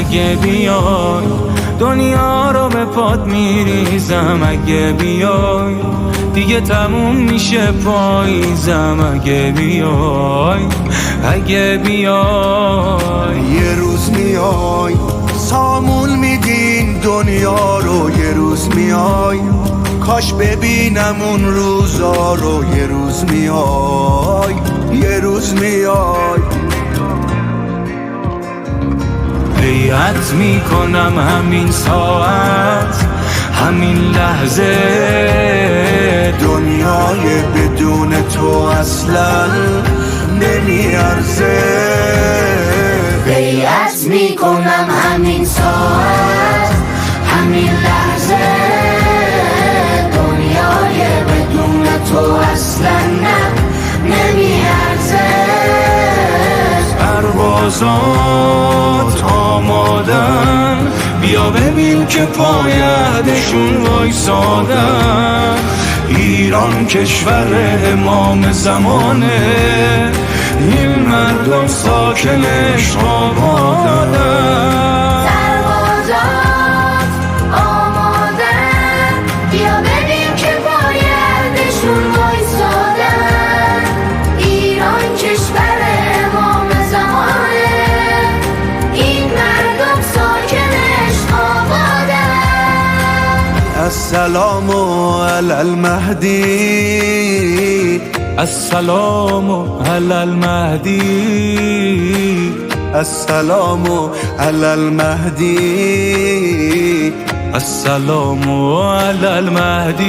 اگه بیای دنیا رو به پات میریزم. اگه بیای دیگه تموم میشه پاییزم. اگه بیای اگه بیای یه روز میای سامون میدین دنیا رو. یه روز میای کاش ببینم اون روزا رو. یه روز میای یه روز میای بیعت میکنم همین ساعت همین لحظه دنیای بدون تو اصلا نمیارزه. بیعت میکنم همین ساعت همین لحظه دنیای بدون تو اصلا نمیارزه. پروازات آمادن بیا ببین که پایدشون وایسادن. ایران کشور امام زمانه، این مردم ساکنش آبادن. سربازات آمادن بیا ببین که پایدشون وایسادن. ایران کشور امام زمانه، این مردم ساکنش آبادن. السلام علی المهدی، السلام علی المهدی، السلام علی المهدی، السلام علی المهدی.